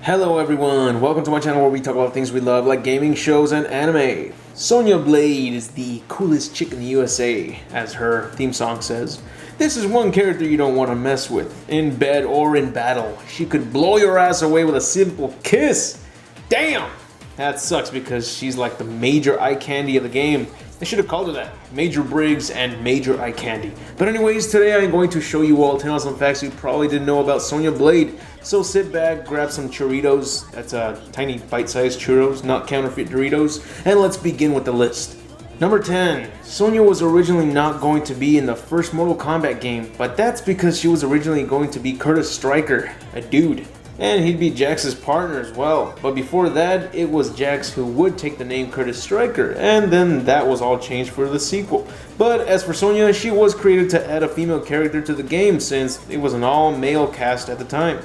Hello everyone, welcome to my channel where we talk about things we love like gaming, shows, and anime. Sonya Blade is the coolest chick in the USA, as her theme song says. This is one character you don't want to mess with, in bed or in battle. She could blow your ass away with a simple kiss. Damn! That sucks because she's like the major eye candy of the game. I should have called her that. Major Briggs and Major Eye Candy. But anyways, today I'm going to show you all 10 awesome facts you probably didn't know about Sonya Blade. So sit back, grab some churritos, that's tiny bite-sized churros, not counterfeit Doritos, and let's begin with the list. Number 10. Sonya was originally not going to be in the first Mortal Kombat game, but that's because she was originally going to be Curtis Stryker, a dude. And he'd be Jax's partner as well. But before that, it was Jax who would take the name Curtis Stryker, and then that was all changed for the sequel. But as for Sonya, she was created to add a female character to the game since it was an all-male cast at the time.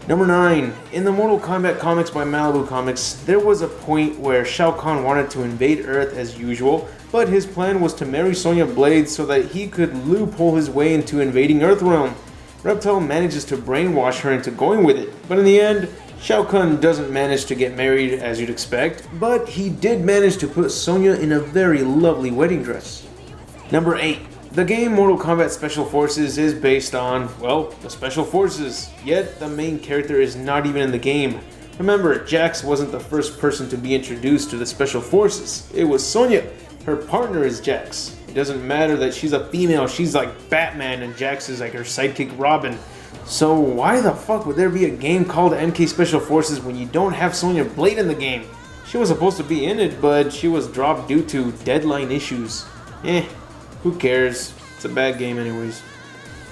Number 9. In the Mortal Kombat comics by Malibu Comics, there was a point where Shao Kahn wanted to invade Earth as usual, but his plan was to marry Sonya Blade so that he could loophole his way into invading Earthrealm. Reptile manages to brainwash her into going with it, but in the end, Shao Kahn doesn't manage to get married as you'd expect, but he did manage to put Sonya in a very lovely wedding dress. Number 8. The game Mortal Kombat Special Forces is based on, well, the Special Forces, yet the main character is not even in the game. Remember, Jax wasn't the first person to be introduced to the Special Forces, it was Sonya. Her partner is Jax. It doesn't matter that she's a female, she's like Batman and Jax is like her sidekick Robin. So why the fuck would there be a game called MK Special Forces when you don't have Sonya Blade in the game? She was supposed to be in it, but she was dropped due to deadline issues. Who cares? It's a bad game anyways.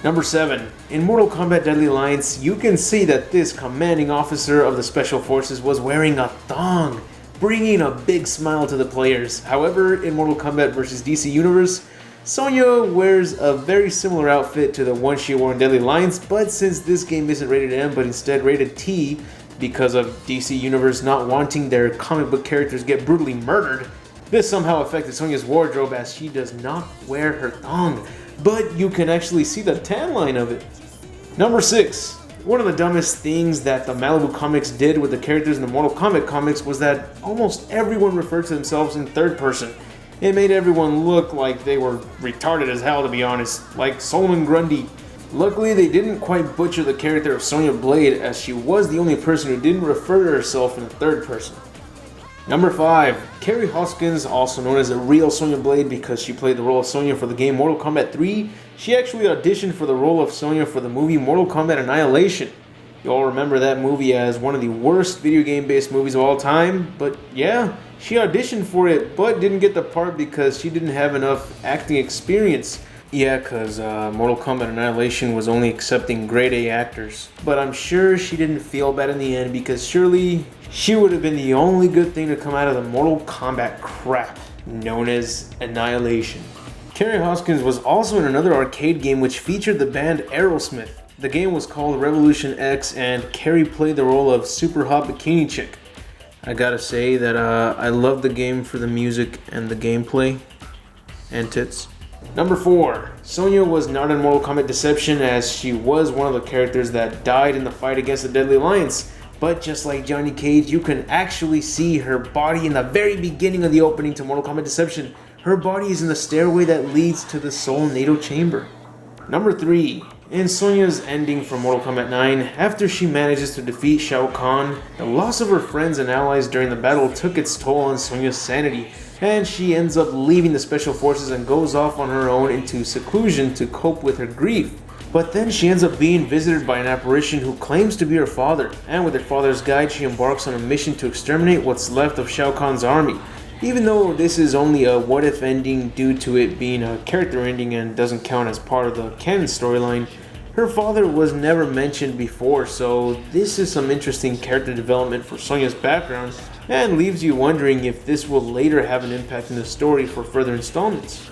Number 7. In Mortal Kombat Deadly Alliance, you can see that this commanding officer of the Special Forces was wearing a thong, bringing a big smile to the players. However, in Mortal Kombat vs. DC Universe, Sonya wears a very similar outfit to the one she wore in Deadly Alliance, but since this game isn't rated M but instead rated T because of DC Universe not wanting their comic book characters get brutally murdered, this somehow affected Sonya's wardrobe as she does not wear her thong, but you can actually see the tan line of it. Number 6. One of the dumbest things that the Malibu Comics did with the characters in the Mortal Kombat comics was that almost everyone referred to themselves in third person. It made everyone look like they were retarded as hell, to be honest, like Solomon Grundy. Luckily, they didn't quite butcher the character of Sonya Blade, as she was the only person who didn't refer to herself in the third person. Number 5. Carrie Hoskins, also known as the real Sonya Blade because she played the role of Sonya for the game Mortal Kombat 3, she actually auditioned for the role of Sonya for the movie Mortal Kombat Annihilation. You all remember that movie as one of the worst video game based movies of all time, but yeah, she auditioned for it but didn't get the part because she didn't have enough acting experience. Yeah, cause Mortal Kombat Annihilation was only accepting grade A actors. But I'm sure she didn't feel bad in the end because surely she would have been the only good thing to come out of the Mortal Kombat crap known as Annihilation. Carrie Hoskins was also in another arcade game which featured the band Aerosmith. The game was called Revolution X and Carrie played the role of Super Hot Bikini Chick. I gotta say that I love the game for the music and the gameplay and tits. Number 4. Sonya was not in Mortal Kombat Deception as she was one of the characters that died in the fight against the Deadly Alliance. But just like Johnny Cage, you can actually see her body in the very beginning of the opening to Mortal Kombat Deception. Her body is in the stairway that leads to the Soul Natal Chamber. Number 3. In Sonya's ending from Mortal Kombat 9, after she manages to defeat Shao Kahn, the loss of her friends and allies during the battle took its toll on Sonya's sanity, and she ends up leaving the Special Forces and goes off on her own into seclusion to cope with her grief. But then she ends up being visited by an apparition who claims to be her father, and with her father's guide she embarks on a mission to exterminate what's left of Shao Kahn's army. Even though this is only a what-if ending due to it being a character ending and doesn't count as part of the canon storyline, her father was never mentioned before, so this is some interesting character development for Sonya's background and leaves you wondering if this will later have an impact in the story for further installments.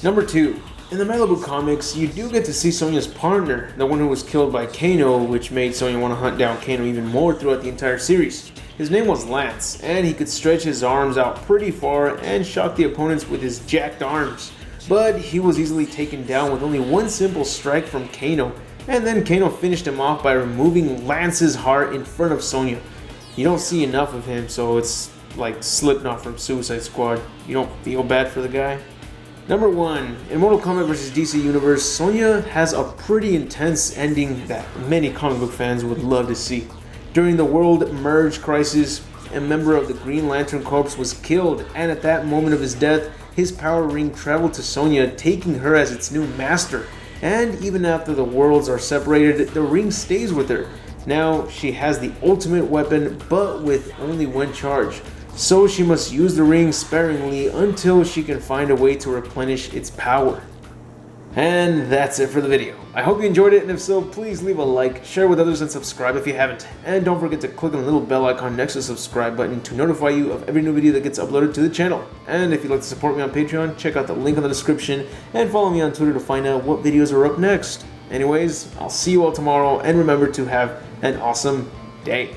Number 2. In the Malibu comics, you do get to see Sonya's partner, the one who was killed by Kano, which made Sonya want to hunt down Kano even more throughout the entire series. His name was Lance, and he could stretch his arms out pretty far and shock the opponents with his jacked arms. But he was easily taken down with only one simple strike from Kano, and then Kano finished him off by removing Lance's heart in front of Sonya. You don't see enough of him, so it's like Slipknot from Suicide Squad. You don't feel bad for the guy. Number 1, in Mortal Kombat vs. DC Universe, Sonya has a pretty intense ending that many comic book fans would love to see. During the World Merge Crisis, a member of the Green Lantern Corps was killed, and at that moment of his death, his power ring traveled to Sonya, taking her as its new master. And even after the worlds are separated, the ring stays with her. Now she has the ultimate weapon, but with only one charge. So she must use the ring sparingly until she can find a way to replenish its power. And that's it for the video. I hope you enjoyed it, and if so, please leave a like, share with others, and subscribe if you haven't. And don't forget to click on the little bell icon next to the subscribe button to notify you of every new video that gets uploaded to the channel. And if you'd like to support me on Patreon, check out the link in the description, and follow me on Twitter to find out what videos are up next. Anyways, I'll see you all tomorrow, and remember to have an awesome day.